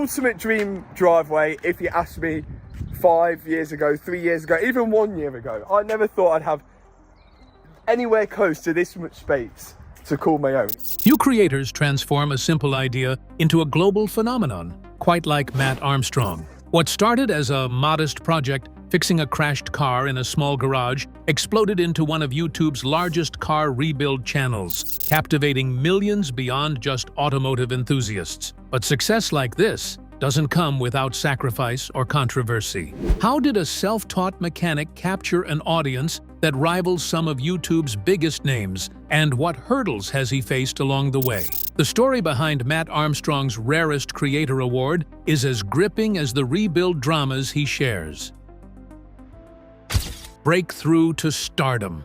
ultimate dream driveway. If you asked me 5 years ago, 3 years ago, even 1 year ago, I never thought I'd have anywhere close to this much space to call my own. Few creators transform a simple idea into a global phenomenon, quite like Mat Armstrong. What started as a modest project, fixing a crashed car in a small garage, exploded into one of YouTube's largest car rebuild channels, captivating millions beyond just automotive enthusiasts. But success like this doesn't come without sacrifice or controversy. How did a self-taught mechanic capture an audience that rivals some of YouTube's biggest names, and what hurdles has he faced along the way? The story behind Mat Armstrong's Rarest Creator Award is as gripping as the rebuild dramas he shares. Breakthrough to stardom.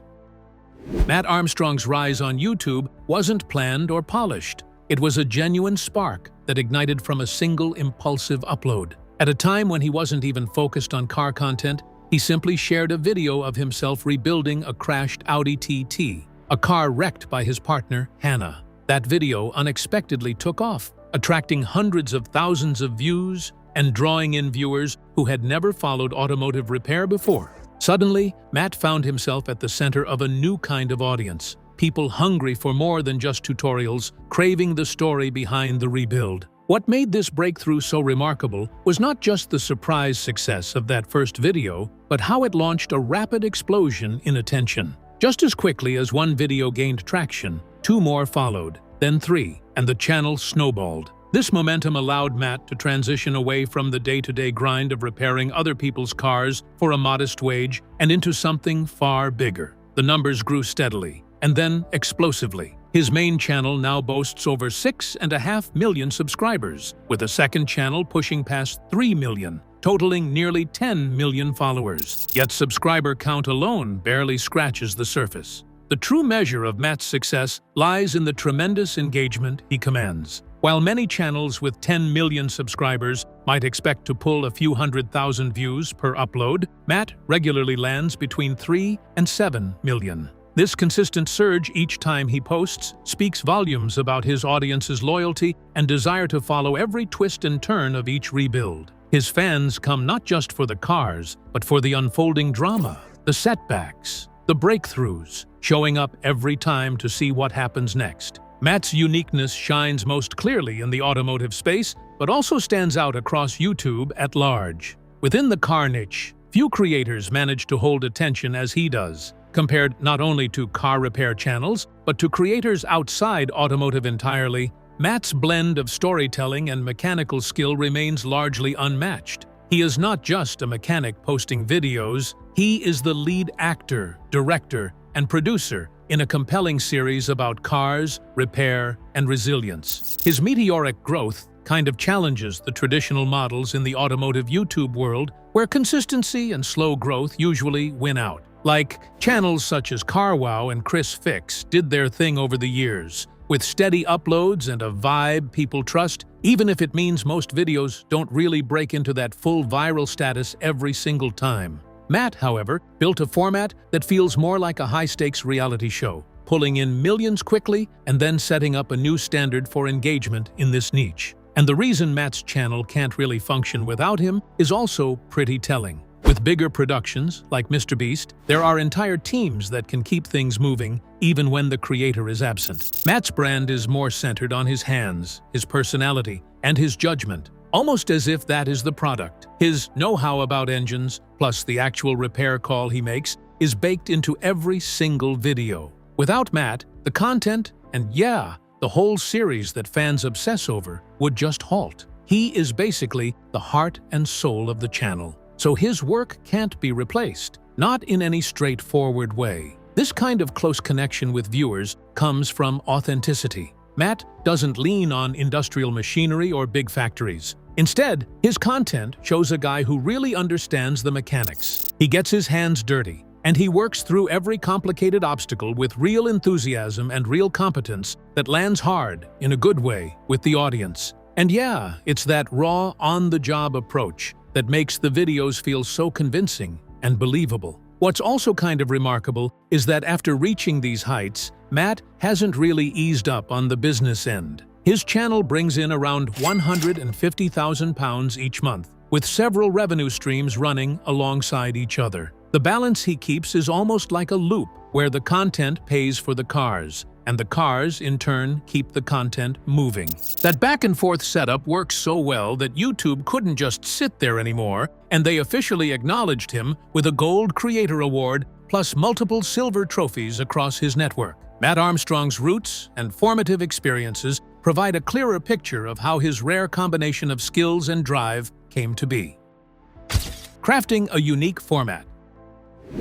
Mat Armstrong's rise on YouTube wasn't planned or polished. It was a genuine spark that ignited from a single impulsive upload. At a time when he wasn't even focused on car content, he simply shared a video of himself rebuilding a crashed Audi TT, a car wrecked by his partner, Hannah. That video unexpectedly took off, attracting hundreds of thousands of views and drawing in viewers who had never followed automotive repair before. Suddenly, Mat found himself at the center of a new kind of audience. People hungry for more than just tutorials, craving the story behind the rebuild. What made this breakthrough so remarkable was not just the surprise success of that first video, but how it launched a rapid explosion in attention. Just as quickly as one video gained traction, 2 more followed, then 3, and the channel snowballed. This momentum allowed Mat to transition away from the day-to-day grind of repairing other people's cars for a modest wage and into something far bigger. The numbers grew steadily, and then explosively. His main channel now boasts over 6.5 million subscribers, with a second channel pushing past 3 million, totaling nearly 10 million followers. Yet subscriber count alone barely scratches the surface. The true measure of Mat's success lies in the tremendous engagement he commands. While many channels with 10 million subscribers might expect to pull a few 100,000 views per upload, Mat regularly lands between 3 and 7 million. This consistent surge each time he posts speaks volumes about his audience's loyalty and desire to follow every twist and turn of each rebuild. His fans come not just for the cars, but for the unfolding drama, the setbacks, the breakthroughs, showing up every time to see what happens next. Mat's uniqueness shines most clearly in the automotive space, but also stands out across YouTube at large. Within the car niche, few creators manage to hold attention as he does. Compared not only to car repair channels, but to creators outside automotive entirely, Mat's blend of storytelling and mechanical skill remains largely unmatched. He is not just a mechanic posting videos, he is the lead actor, director, and producer in a compelling series about cars, repair, and resilience. His meteoric growth kind of challenges the traditional models in the automotive YouTube world, where consistency and slow growth usually win out. Like channels such as CarWow and Chris Fix did their thing over the years, with steady uploads and a vibe people trust, even if it means most videos don't really break into that full viral status every single time. Mat, however, built a format that feels more like a high-stakes reality show, pulling in millions quickly and then setting up a new standard for engagement in this niche. And the reason Mat's channel can't really function without him is also pretty telling. With bigger productions, like MrBeast, there are entire teams that can keep things moving even when the creator is absent. Mat's brand is more centered on his hands, his personality, and his judgment, almost as if that is the product. His know-how about engines, plus the actual repair call he makes, is baked into every single video. Without Mat, the content, and yeah, the whole series that fans obsess over, would just halt. He is basically the heart and soul of the channel. So his work can't be replaced, not in any straightforward way. This kind of close connection with viewers comes from authenticity. Mat doesn't lean on industrial machinery or big factories. Instead, his content shows a guy who really understands the mechanics. He gets his hands dirty, and he works through every complicated obstacle with real enthusiasm and real competence that lands hard, in a good way, with the audience. And yeah, it's that raw, on-the-job approach that makes the videos feel so convincing and believable. What's also kind of remarkable is that after reaching these heights, Mat hasn't really eased up on the business end. His channel brings in around £150,000 each month, with several revenue streams running alongside each other. The balance he keeps is almost like a loop, where the content pays for the cars, and the cars, in turn, keep the content moving. That back-and-forth setup works so well that YouTube couldn't just sit there anymore, and they officially acknowledged him with a Gold Creator Award plus multiple silver trophies across his network. Mat Armstrong's roots and formative experiences provide a clearer picture of how his rare combination of skills and drive came to be. Crafting a unique format.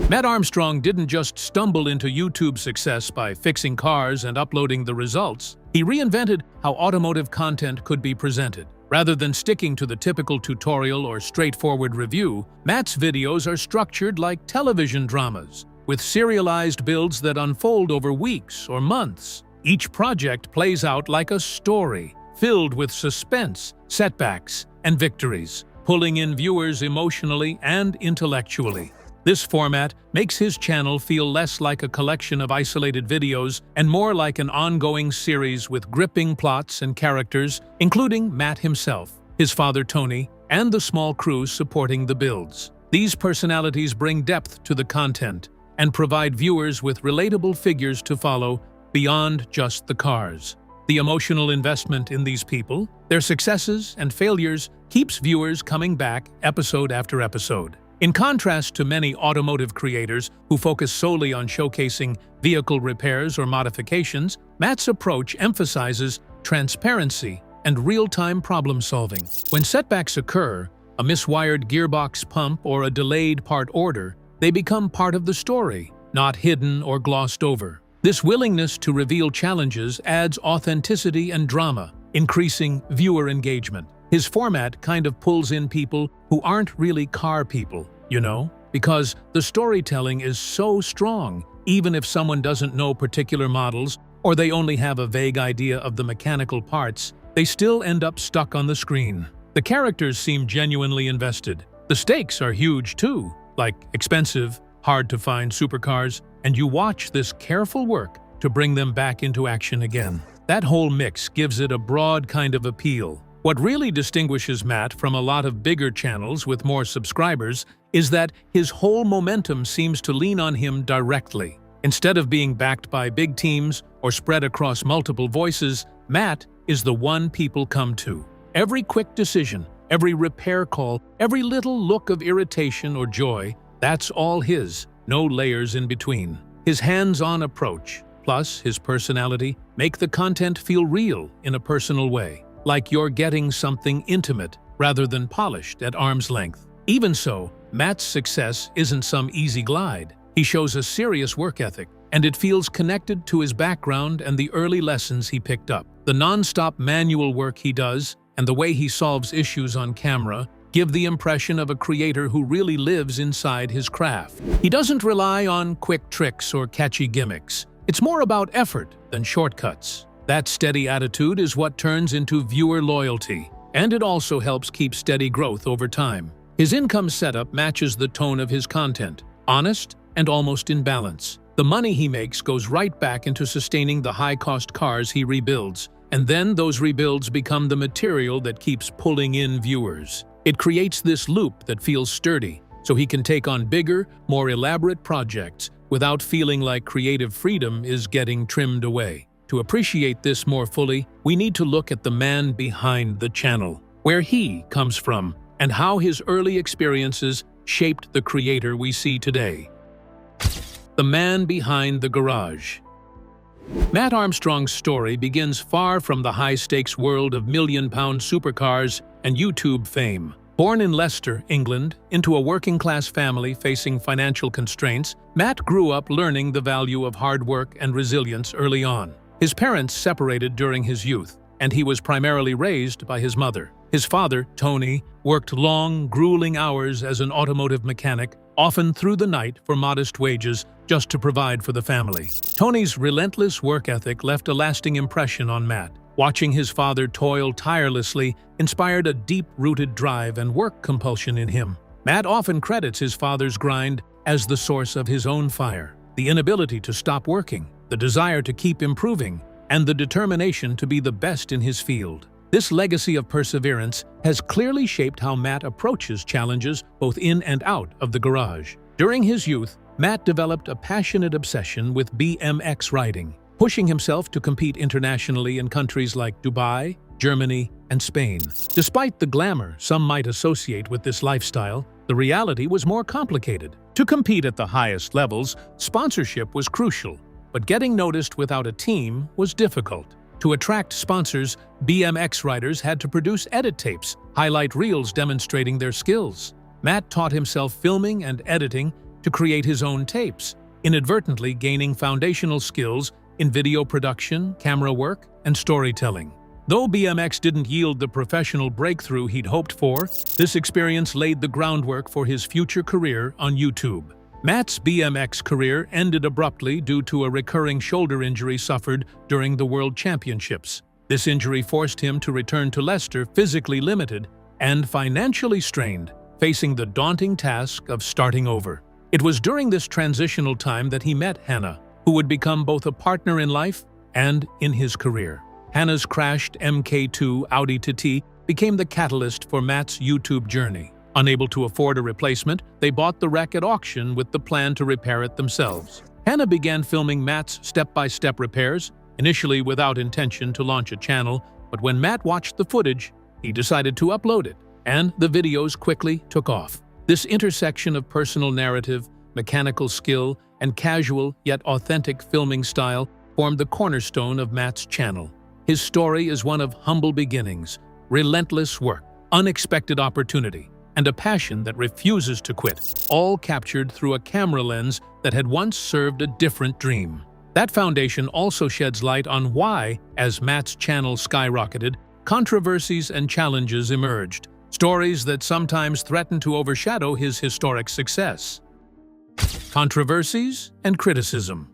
Mat Armstrong didn't just stumble into YouTube success by fixing cars and uploading the results. He reinvented how automotive content could be presented. Rather than sticking to the typical tutorial or straightforward review, Mat's videos are structured like television dramas, with serialized builds that unfold over weeks or months. Each project plays out like a story, filled with suspense, setbacks, and victories, pulling in viewers emotionally and intellectually. This format makes his channel feel less like a collection of isolated videos and more like an ongoing series with gripping plots and characters, including Mat himself, his father Tony, and the small crew supporting the builds. These personalities bring depth to the content and provide viewers with relatable figures to follow beyond just the cars. The emotional investment in these people, their successes and failures, keeps viewers coming back episode after episode. In contrast to many automotive creators who focus solely on showcasing vehicle repairs or modifications, Mat's approach emphasizes transparency and real-time problem-solving. When setbacks occur, a miswired gearbox pump or a delayed part order, they become part of the story, not hidden or glossed over. This willingness to reveal challenges adds authenticity and drama, increasing viewer engagement. His format kind of pulls in people who aren't really car people, you know? Because the storytelling is so strong, even if someone doesn't know particular models or they only have a vague idea of the mechanical parts, they still end up stuck on the screen. The characters seem genuinely invested. The stakes are huge too, like expensive, hard-to-find supercars, and you watch this careful work to bring them back into action again. That whole mix gives it a broad kind of appeal. What really distinguishes Mat from a lot of bigger channels with more subscribers is that his whole momentum seems to lean on him directly. Instead of being backed by big teams or spread across multiple voices, Mat is the one people come to. Every quick decision, every repair call, every little look of irritation or joy, that's all his, no layers in between. His hands-on approach, plus his personality, make the content feel real in a personal way, like you're getting something intimate rather than polished at arm's length. Even so, Mat's success isn't some easy glide. He shows a serious work ethic, and it feels connected to his background and the early lessons he picked up. The non-stop manual work he does and the way he solves issues on camera give the impression of a creator who really lives inside his craft. He doesn't rely on quick tricks or catchy gimmicks. It's more about effort than shortcuts. That steady attitude is what turns into viewer loyalty, and it also helps keep steady growth over time. His income setup matches the tone of his content, honest and almost in balance. The money he makes goes right back into sustaining the high-cost cars he rebuilds, and then those rebuilds become the material that keeps pulling in viewers. It creates this loop that feels sturdy, so he can take on bigger, more elaborate projects without feeling like creative freedom is getting trimmed away. To appreciate this more fully, we need to look at the man behind the channel, where he comes from, and how his early experiences shaped the creator we see today. The man behind the garage. Mat Armstrong's story begins far from the high-stakes world of million-pound supercars and YouTube fame. Born in Leicester, England, into a working-class family facing financial constraints, Mat grew up learning the value of hard work and resilience early on. His parents separated during his youth, and he was primarily raised by his mother. His father, Tony, worked long, grueling hours as an automotive mechanic, often through the night for modest wages, just to provide for the family. Tony's relentless work ethic left a lasting impression on Mat. Watching his father toil tirelessly inspired a deep-rooted drive and work compulsion in him. Mat often credits his father's grind as the source of his own fire. The inability to stop working, the desire to keep improving, and the determination to be the best in his field. This legacy of perseverance has clearly shaped how Mat approaches challenges both in and out of the garage. During his youth, Mat developed a passionate obsession with BMX riding, pushing himself to compete internationally in countries like Dubai, Germany, and Spain. Despite the glamour some might associate with this lifestyle, the reality was more complicated. To compete at the highest levels, sponsorship was crucial, but getting noticed without a team was difficult. To attract sponsors, BMX riders had to produce edit tapes, highlight reels demonstrating their skills. Mat taught himself filming and editing to create his own tapes, inadvertently gaining foundational skills in video production, camera work, and storytelling. Though BMX didn't yield the professional breakthrough he'd hoped for, this experience laid the groundwork for his future career on YouTube. Mat's BMX career ended abruptly due to a recurring shoulder injury suffered during the World Championships. This injury forced him to return to Leicester physically limited and financially strained, facing the daunting task of starting over. It was during this transitional time that he met Hannah, who would become both a partner in life and in his career. Hannah's crashed MK2 Audi TT became the catalyst for Mat's YouTube journey. Unable to afford a replacement, they bought the wreck at auction with the plan to repair it themselves. Hannah began filming Mat's step-by-step repairs, initially without intention to launch a channel, but when Mat watched the footage, he decided to upload it, and the videos quickly took off. This intersection of personal narrative, mechanical skill, and casual yet authentic filming style formed the cornerstone of Mat's channel. His story is one of humble beginnings, relentless work, unexpected opportunity, and a passion that refuses to quit, all captured through a camera lens that had once served a different dream. That foundation also sheds light on why, as Mat's channel skyrocketed, controversies and challenges emerged, stories that sometimes threaten to overshadow his historic success. Controversies and criticism.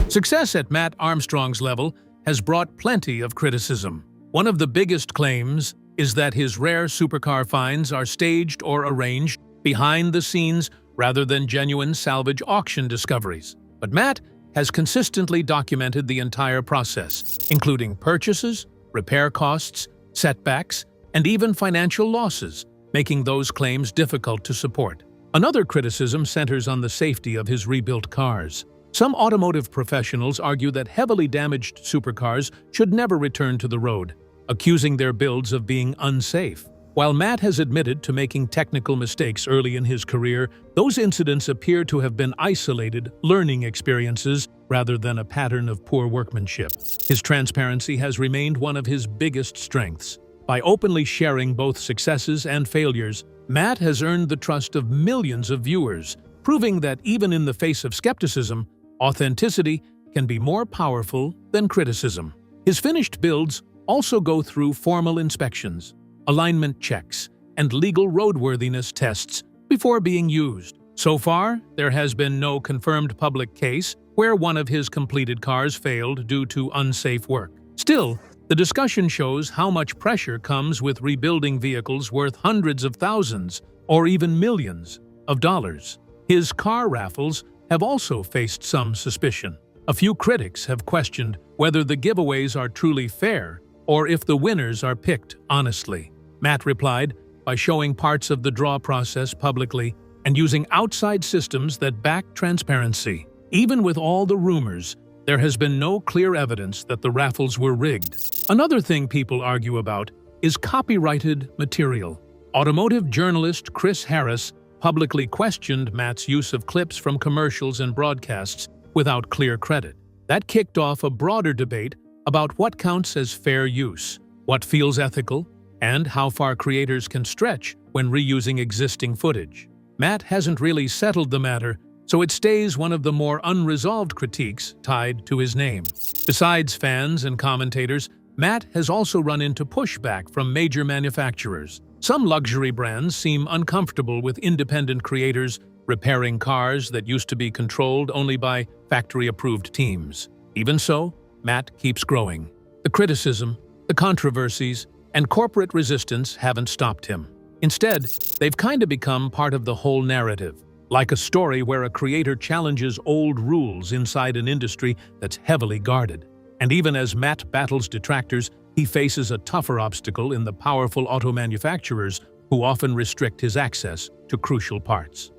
Success at Mat Armstrong's level has brought plenty of criticism. One of the biggest claims is that his rare supercar finds are staged or arranged behind the scenes rather than genuine salvage auction discoveries. But Mat has consistently documented the entire process, including purchases, repair costs, setbacks, and even financial losses, making those claims difficult to support. Another criticism centers on the safety of his rebuilt cars. Some automotive professionals argue that heavily damaged supercars should never return to the road, accusing their builds of being unsafe. While Mat has admitted to making technical mistakes early in his career, those incidents appear to have been isolated learning experiences rather than a pattern of poor workmanship. His transparency has remained one of his biggest strengths. By openly sharing both successes and failures, Mat has earned the trust of millions of viewers, proving that even in the face of skepticism, authenticity can be more powerful than criticism. His finished builds also go through formal inspections, alignment checks, and legal roadworthiness tests before being used. So far, there has been no confirmed public case where one of his completed cars failed due to unsafe work. Still, the discussion shows how much pressure comes with rebuilding vehicles worth hundreds of thousands or even millions of dollars. His car raffles have also faced some suspicion. A few critics have questioned whether the giveaways are truly fair or if the winners are picked honestly. Mat replied by showing parts of the draw process publicly and using outside systems that back transparency. Even with all the rumors, there has been no clear evidence that the raffles were rigged. Another thing people argue about is copyrighted material. Automotive journalist Chris Harris publicly questioned Mat's use of clips from commercials and broadcasts without clear credit. That kicked off a broader debate about what counts as fair use, what feels ethical, and how far creators can stretch when reusing existing footage. Mat hasn't really settled the matter, so it stays one of the more unresolved critiques tied to his name. Besides fans and commentators, Mat has also run into pushback from major manufacturers. Some luxury brands seem uncomfortable with independent creators repairing cars that used to be controlled only by factory-approved teams. Even so, Mat keeps growing. The criticism, the controversies, and corporate resistance haven't stopped him. Instead, they've kind of become part of the whole narrative, like a story where a creator challenges old rules inside an industry that's heavily guarded. And even as Matt battles detractors, he faces a tougher obstacle in the powerful auto manufacturers who often restrict his access to crucial parts.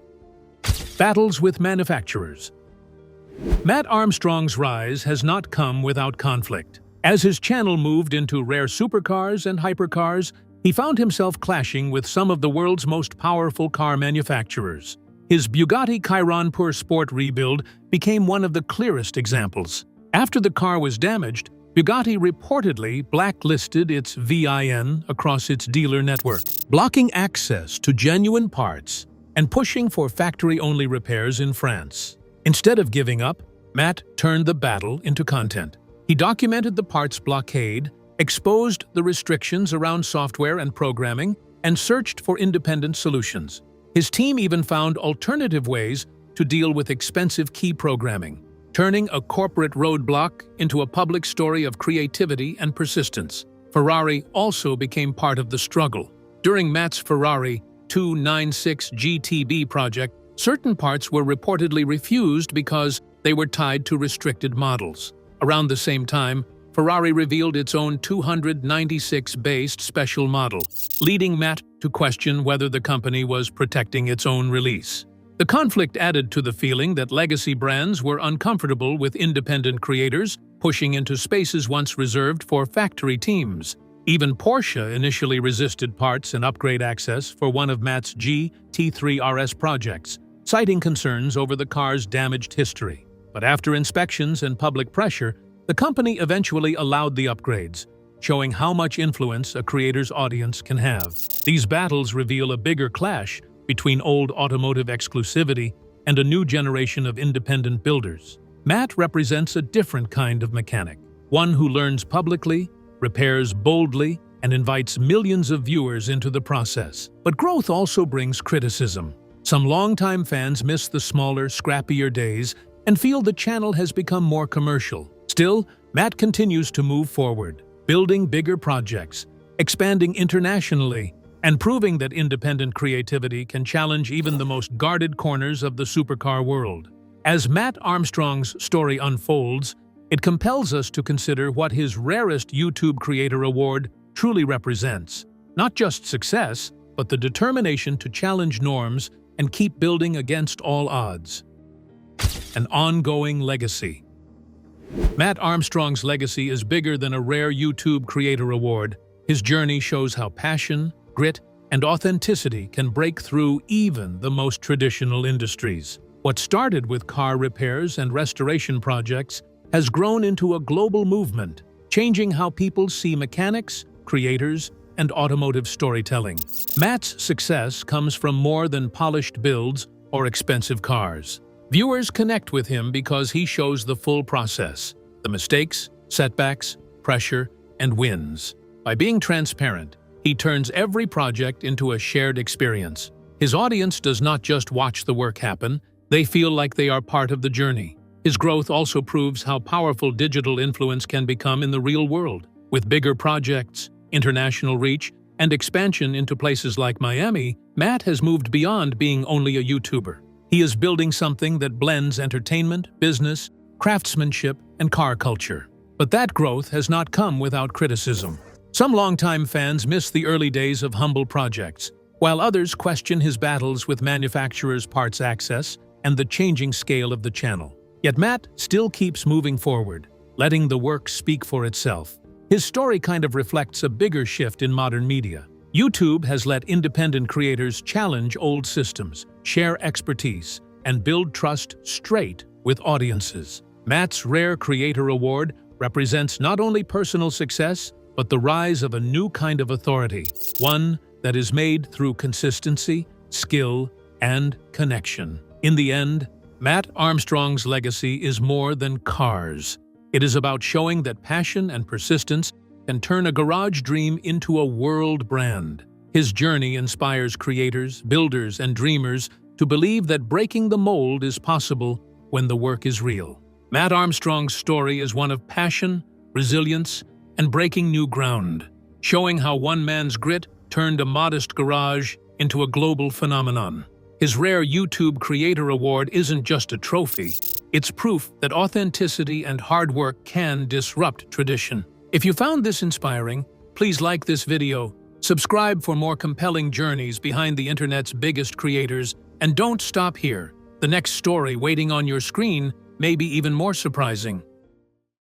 Battles with manufacturers. Mat Armstrong's rise has not come without conflict. As his channel moved into rare supercars and hypercars, he found himself clashing with some of the world's most powerful car manufacturers. His Bugatti Chiron Sport rebuild became one of the clearest examples. After the car was damaged, Bugatti reportedly blacklisted its VIN across its dealer network, blocking access to genuine parts and pushing for factory-only repairs in France. Instead of giving up, Matt turned the battle into content. He documented the parts blockade, exposed the restrictions around software and programming, and searched for independent solutions. His team even found alternative ways to deal with expensive key programming, turning a corporate roadblock into a public story of creativity and persistence. Ferrari also became part of the struggle. During Matt's Ferrari 296 GTB project, certain parts were reportedly refused because they were tied to restricted models. Around the same time, Ferrari revealed its own 296-based special model, leading Matt to question whether the company was protecting its own release. The conflict added to the feeling that legacy brands were uncomfortable with independent creators pushing into spaces once reserved for factory teams. Even Porsche initially resisted parts and upgrade access for one of Matt's GT3 RS projects, citing concerns over the car's damaged history. But after inspections and public pressure, the company eventually allowed the upgrades, showing how much influence a creator's audience can have. These battles reveal a bigger clash between old automotive exclusivity and a new generation of independent builders. Matt represents a different kind of mechanic, one who learns publicly, repairs boldly, and invites millions of viewers into the process. But growth also brings criticism. Some longtime fans miss the smaller, scrappier days and feel the channel has become more commercial. Still, Matt continues to move forward, building bigger projects, expanding internationally, and proving that independent creativity can challenge even the most guarded corners of the supercar world. As Mat Armstrong's story unfolds, it compels us to consider what his Rarest YouTube Creator Award truly represents. Not just success, but the determination to challenge norms and keep building against all odds. An ongoing legacy. Mat Armstrong's legacy is bigger than a rare YouTube Creator Award. His journey shows how passion, grit, and authenticity can break through even the most traditional industries. What started with car repairs and restoration projects has grown into a global movement, changing how people see mechanics, creators, and automotive storytelling. Matt's success comes from more than polished builds or expensive cars. Viewers connect with him because he shows the full process: the mistakes, setbacks, pressure, and wins. By being transparent, he turns every project into a shared experience. His audience does not just watch the work happen, they feel like they are part of the journey. His growth also proves how powerful digital influence can become in the real world. With bigger projects, international reach, and expansion into places like Miami, Matt has moved beyond being only a YouTuber. He is building something that blends entertainment, business, craftsmanship, and car culture. But that growth has not come without criticism. Some longtime fans miss the early days of humble projects, while others question his battles with manufacturers' parts access and the changing scale of the channel. Yet Matt still keeps moving forward, letting the work speak for itself. His story kind of reflects a bigger shift in modern media. YouTube has let independent creators challenge old systems, share expertise, and build trust straight with audiences. Matt's Rare Creator Award represents not only personal success, but the rise of a new kind of authority, one that is made through consistency, skill, and connection. In the end, Mat Armstrong's legacy is more than cars. It is about showing that passion and persistence can turn a garage dream into a world brand. His journey inspires creators, builders, and dreamers to believe that breaking the mold is possible when the work is real. Mat Armstrong's story is one of passion, resilience, and breaking new ground, showing how one man's grit turned a modest garage into a global phenomenon. His Rare YouTube Creator Award isn't just a trophy, It's proof that authenticity and hard work can disrupt tradition. If you found this inspiring, please like this video, subscribe for more compelling journeys behind the internet's biggest creators, and don't stop here. The next story waiting on your screen may be even more surprising.